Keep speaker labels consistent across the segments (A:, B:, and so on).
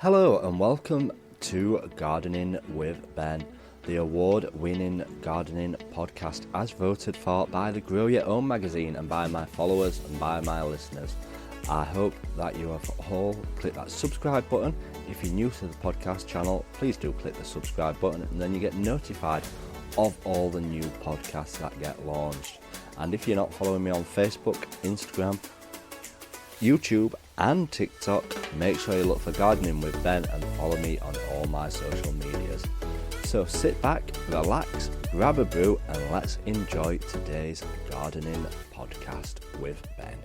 A: Hello and welcome to Gardening with Ben, the award-winning gardening podcast as voted for by the Grow Your Own magazine and by my followers and by my listeners. I hope that you have all clicked that subscribe button. If you're new to the podcast channel, please do click the subscribe button and then you get notified of all the new podcasts that get launched. And if you're not following me on Facebook, Instagram, YouTube and TikTok, make sure you look for Gardening with Ben and follow me on all my social medias. So sit back, relax, grab a brew and let's enjoy today's gardening podcast with Ben.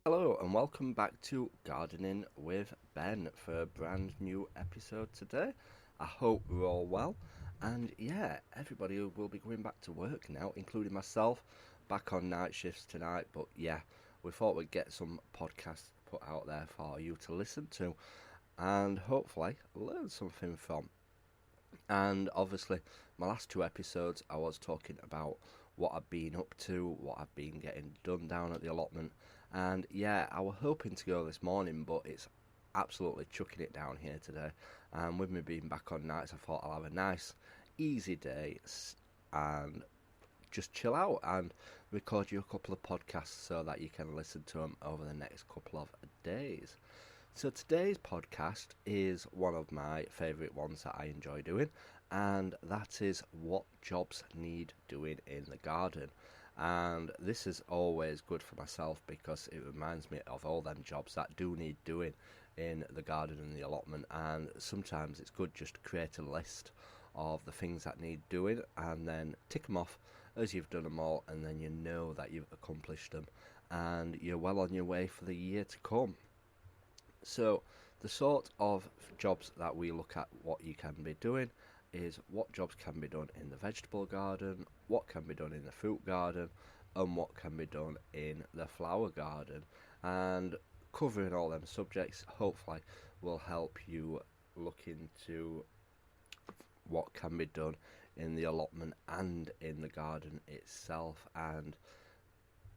A: Hello and welcome back to Gardening with Ben for a brand new episode today. I hope we're all well, and yeah, everybody will be going back to work now, including myself, back on night shifts tonight, but yeah, we thought we'd get some podcasts put out there for you to listen to and hopefully learn something from. And obviously, my last two episodes, I was talking about what I've been up to, what I've been getting done down at the allotment. And yeah, I was hoping to go this morning, but it's absolutely chucking it down here today. And with me being back on nights, I thought I'll have a nice, easy day and just chill out and record you a couple of podcasts so that you can listen to them over the next couple of days. So today's podcast is one of my favourite ones that I enjoy doing, and that is what jobs need doing in the garden. And this is always good for myself because it reminds me of all them jobs that do need doing in the garden and the allotment, and sometimes it's good just to create a list of the things that need doing and then tick them off as you've done them all, and then you know that you've accomplished them and you're well on your way for the year to come. So the sort of jobs that we look at what you can be doing is what jobs can be done in the vegetable garden, what can be done in the fruit garden, and what can be done in the flower garden. And covering all them subjects hopefully will help you look into what can be done in the allotment and in the garden itself. And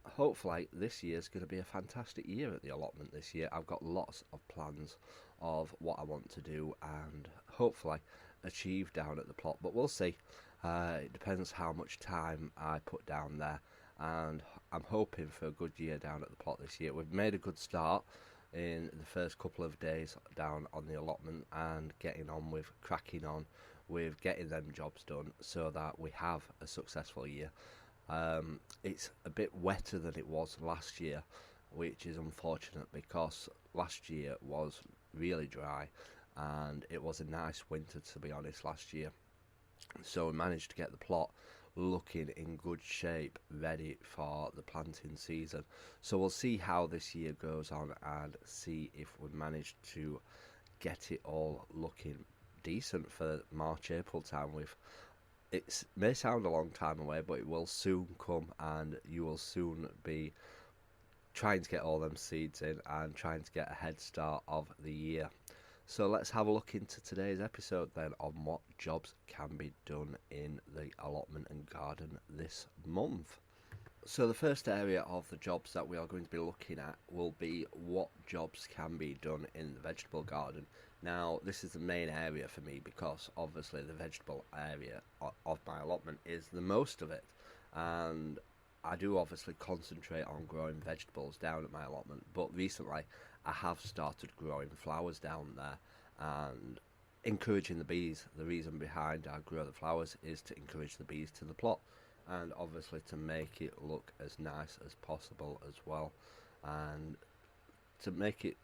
A: hopefully this year is going to be a fantastic year at the allotment this year. I've got lots of plans of what I want to do and hopefully achieve down at the plot, but we'll see. It depends how much time I put down there, and I'm hoping for a good year down at the plot this year. We've made a good start in the first couple of days down on the allotment and cracking on with getting them jobs done so that we have a successful year. It's a bit wetter than it was last year, which is unfortunate because last year was really dry and it was a nice winter, to be honest, last year. So we managed to get the plot looking in good shape, ready for the planting season. So we'll see how this year goes on and see if we manage to get it all looking decent for March, April time. It may sound a long time away, but it will soon come, and you will soon be trying to get all them seeds in and trying to get a head start of the year. So let's have a look into today's episode then on what jobs can be done in the allotment and garden this month. So the first area of the jobs that we are going to be looking at will be what jobs can be done in the vegetable garden. Now, this is the main area for me because obviously the vegetable area of my allotment is the most of it, and I do obviously concentrate on growing vegetables down at my allotment, but recently I have started growing flowers down there and encouraging the bees. The reason behind I grow the flowers is to encourage the bees to the plot and obviously to make it look as nice as possible as well, and to make it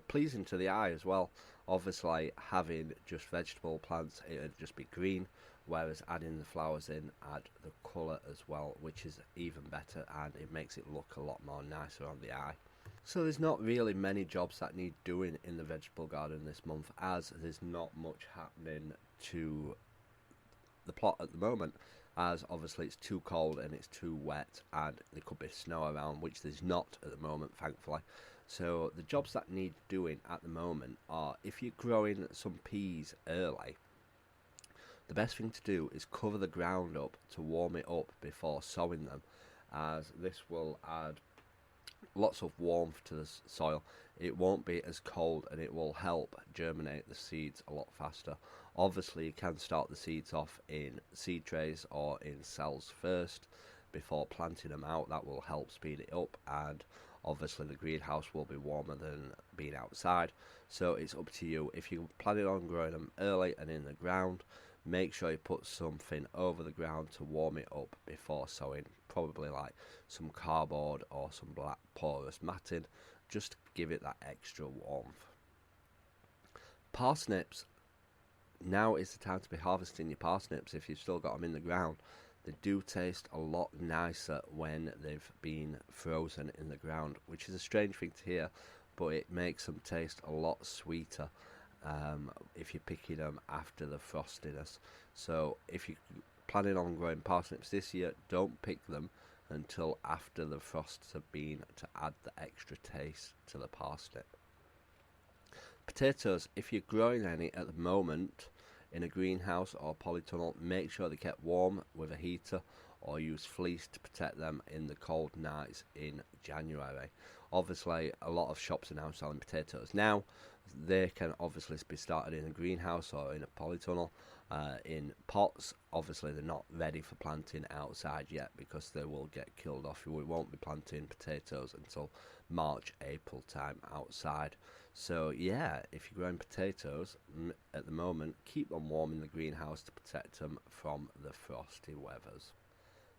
A: pleasing to the eye as well. Obviously having just vegetable plants, it would just be green, whereas adding the flowers in add the colour as well, which is even better, and it makes it look a lot more nicer on the eye. So there's not really many jobs that need doing in the vegetable garden this month, as there's not much happening to the plot at the moment, as obviously it's too cold and it's too wet and there could be snow around, which there's not at the moment, thankfully. So the jobs that need doing at the moment are, if you're growing some peas early, the best thing to do is cover the ground up to warm it up before sowing them, as this will add lots of warmth to the soil, it won't be as cold and it will help germinate the seeds a lot faster. Obviously, you can start the seeds off in seed trays or in cells first before planting them out. That will help speed it up, and obviously the greenhouse will be warmer than being outside, so it's up to you. If you're planning on growing them early and in the ground, make sure you put something over the ground to warm it up before sowing, probably like some cardboard or some black porous matting, just to give it that extra warmth. Parsnips, now is the time to be harvesting your parsnips if you've still got them in the ground. They do taste a lot nicer when they've been frozen in the ground, which is a strange thing to hear, but it makes them taste a lot sweeter if you're picking them after the frostiness. So if you're planning on growing parsnips this year, don't pick them until after the frosts have been, to add the extra taste to the parsnip. Potatoes, if you're growing any at the moment in a greenhouse or polytunnel, make sure they're kept warm with a heater, or use fleece to protect them in the cold nights in January. Obviously, a lot of shops are now selling potatoes now. They can obviously be started in a greenhouse or in a polytunnel, in pots. Obviously, they're not ready for planting outside yet because they will get killed off. We won't be planting potatoes until March, April time outside. So yeah, if you're growing potatoes at the moment, keep them warm in the greenhouse to protect them from the frosty weathers.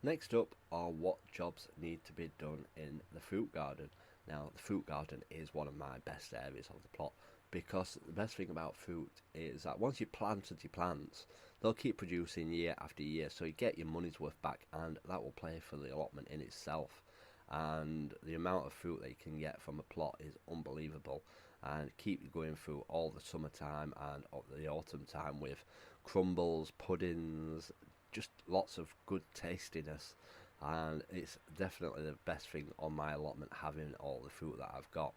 A: Next up are what jobs need to be done in the fruit garden. Now, the fruit garden is one of my best areas of the plot, because the best thing about fruit is that once you've planted your plants, they'll keep producing year after year, so you get your money's worth back, and that will pay for the allotment in itself. And the amount of fruit that you can get from a plot is unbelievable, and keep you going through all the summertime and the autumn time with crumbles, puddings, just lots of good tastiness. And it's definitely the best thing on my allotment, having all the fruit that I've got.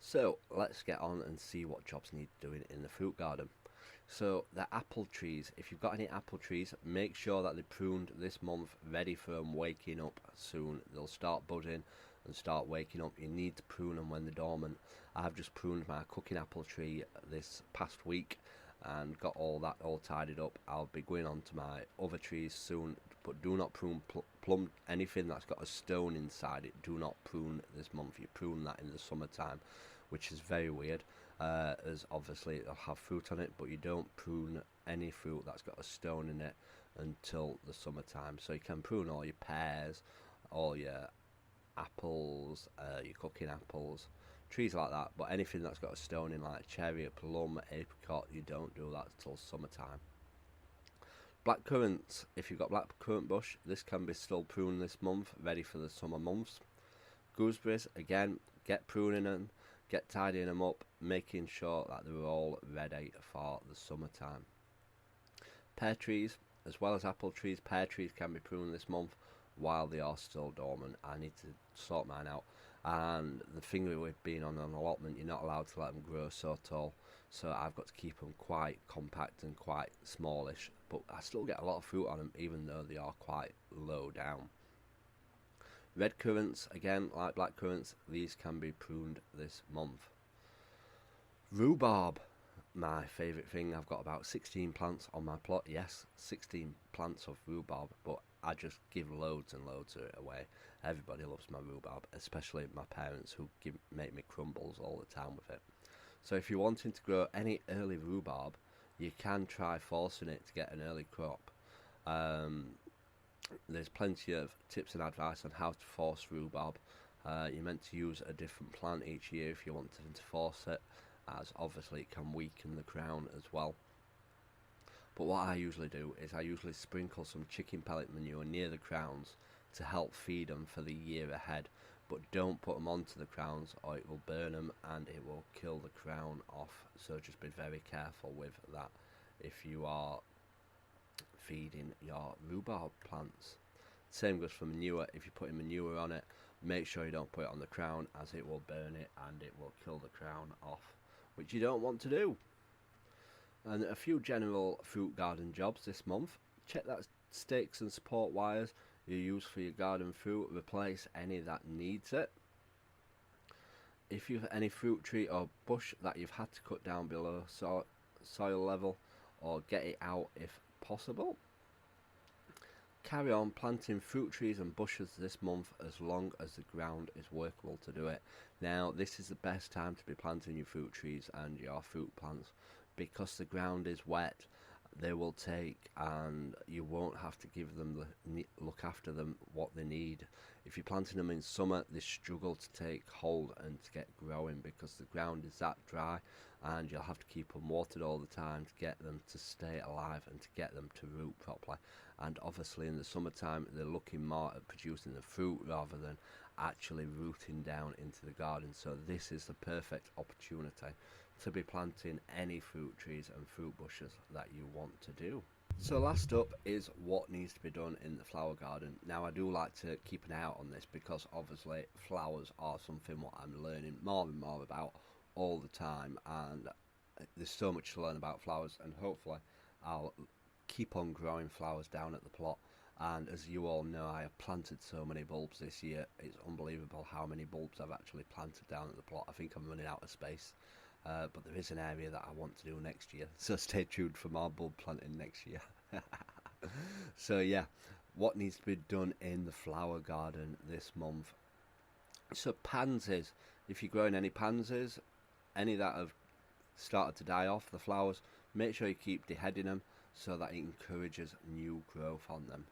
A: So let's get on and see what jobs need doing in the fruit garden. So the apple trees, if you've got any apple trees, make sure that they're pruned this month, ready for them waking up soon. They'll start budding and start waking up. You need to prune them when they're dormant. I've just pruned my cooking apple tree this past week and got all that all tidied up. I'll be going on to my other trees soon, but do not prune plum, anything that's got a stone inside it. Do not prune this month. You prune that in the summertime, which is very weird, as obviously it'll have fruit on it, but you don't prune any fruit that's got a stone in it until the summertime. So you can prune all your pears, all your apples, your cooking apples, trees like that, but anything that's got a stone in, like cherry, plum, apricot, you don't do that till summertime. Black currants, if you've got black currant bush, this can be still pruned this month, ready for the summer months. Gooseberries, again, get pruning them, get tidying them up, making sure that they're all ready for the summertime. Pear trees, as well as apple trees, pear trees can be pruned this month while they are still dormant. I need to sort mine out. And the thing with being on an allotment, you're not allowed to let them grow so tall, so I've got to keep them quite compact and quite smallish, but I still get a lot of fruit on them even though they are quite low down. Red currants, again, like black currants, these can be pruned this month. Rhubarb, my favourite thing. I've got about 16 plants on my plot. Yes, 16 plants of rhubarb, but I just give loads and loads of it away. Everybody loves my rhubarb, especially my parents, who make me crumbles all the time with it. So if you're wanting to grow any early rhubarb, you can try forcing it to get an early crop. There's plenty of tips and advice on how to force rhubarb. You're meant to use a different plant each year if you want to force it, as obviously it can weaken the crown as well. But what I usually do is I usually sprinkle some chicken pellet manure near the crowns to help feed them for the year ahead, but don't put them onto the crowns or it will burn them and it will kill the crown off. So just be very careful with that if you are feeding your rhubarb plants. Same goes for manure. If you're putting manure on it, make sure you don't put it on the crown, as it will burn it and it will kill the crown off, which you don't want to do. And a few general fruit garden jobs this month. Check that stakes and support wires you use for your garden fruit, replace any that needs it. if you've any fruit tree or bush that you've had to cut down below soil level, or get it out if possible, carry on planting fruit trees and bushes this month as long as the ground is workable to do it. Now, this is the best time to be planting your fruit trees and your fruit plants, because the ground is wet. They will take, and you won't have to give them look after them what they need. If you're planting them in summer, they struggle to take hold and to get growing because the ground is that dry, and you'll have to keep them watered all the time to get them to stay alive and to get them to root properly. And obviously in the summertime they're looking more at producing the fruit rather than actually rooting down into the garden. So this is the perfect opportunity to be planting any fruit trees and fruit bushes that you want to do. So last up is what needs to be done in the flower garden. Now, I do like to keep an eye out on this because obviously flowers are something what I'm learning more and more about all the time, and there's so much to learn about flowers, and hopefully I'll keep on growing flowers down at the plot. And as you all know, I have planted so many bulbs this year. It's unbelievable how many bulbs I've actually planted down at the plot. I think I'm running out of space. But there is an area that I want to do next year, so stay tuned for more bulb planting next year. So yeah, what needs to be done in the flower garden this month? So pansies, if you're growing any pansies, any that have started to die off, the flowers, make sure you keep deheading them so that it encourages new growth on them.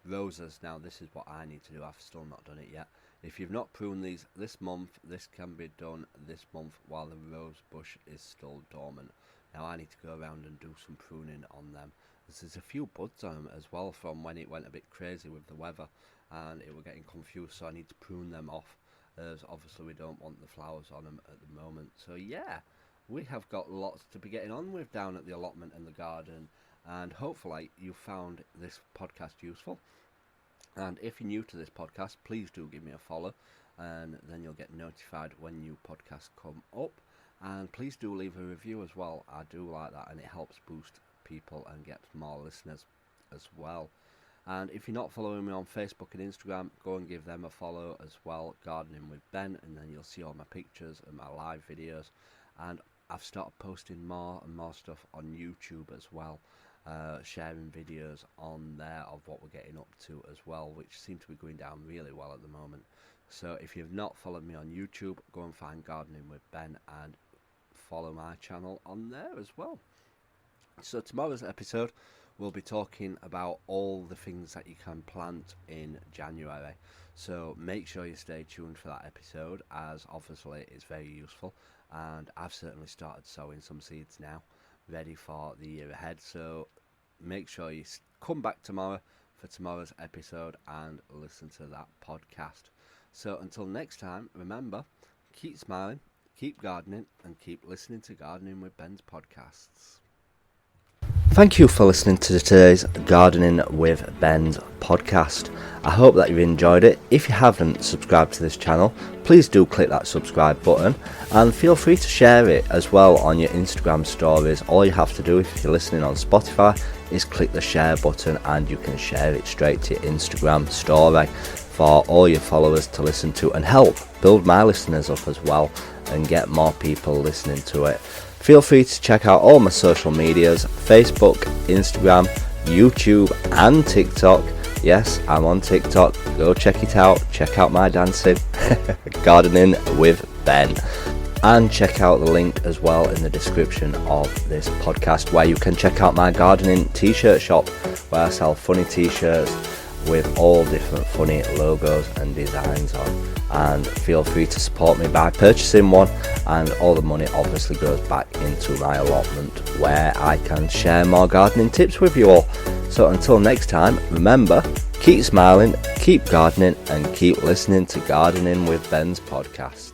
A: Roses, now this is what I need to do, I've still not done it yet. If you've not pruned these this month, this can be done this month while the rose bush is still dormant. Now I need to go around and do some pruning on them. There's a few buds on them as well from when it went a bit crazy with the weather and it were getting confused, so I need to prune them off, as obviously we don't want the flowers on them at the moment. So yeah, we have got lots to be getting on with down at the allotment and the garden, and hopefully you found this podcast useful. And if you're new to this podcast, please do give me a follow, and then you'll get notified when new podcasts come up. And please do leave a review as well. I do like that, and it helps boost people and get more listeners as well. And if you're not following me on Facebook and Instagram, go and give them a follow as well, Gardening with Ben, and then you'll see all my pictures and my live videos. And I've started posting more and more stuff on YouTube as well. Sharing videos on there of what we're getting up to as well, which seem to be going down really well at the moment. So if you've not followed me on YouTube, go and find Gardening with Ben and follow my channel on there as well. So tomorrow's episode we'll be talking about all the things that you can plant in January, so make sure you stay tuned for that episode, as obviously it's very useful, and I've certainly started sowing some seeds now ready for the year ahead. So make sure you come back tomorrow for tomorrow's episode and listen to that podcast. So until next time, remember, keep smiling, keep gardening, and keep listening to Gardening with Ben's podcasts. Thank you for listening to today's Gardening with Ben's podcast. I hope that you enjoyed it. If you haven't subscribed to this channel, please do click that subscribe button, and feel free to share it as well on your Instagram stories. All you have to do if you're listening on Spotify is click the share button, and you can share it straight to your Instagram story for all your followers to listen to, and help build my listeners up as well and get more people listening to it. Feel free to check out all my social medias: Facebook, Instagram, YouTube and TikTok. Yes, I'm on TikTok. Go check it out. Check out my dancing. Gardening with Ben. And check out the link as well in the description of this podcast, where you can check out my gardening t-shirt shop, where I sell funny t-shirts with all different funny logos and designs on. And feel free to support me by purchasing one, and all the money obviously goes back into my allotment, where I can share more gardening tips with you all. So until next time, remember, keep smiling, keep gardening, and keep listening to Gardening with Ben's podcast.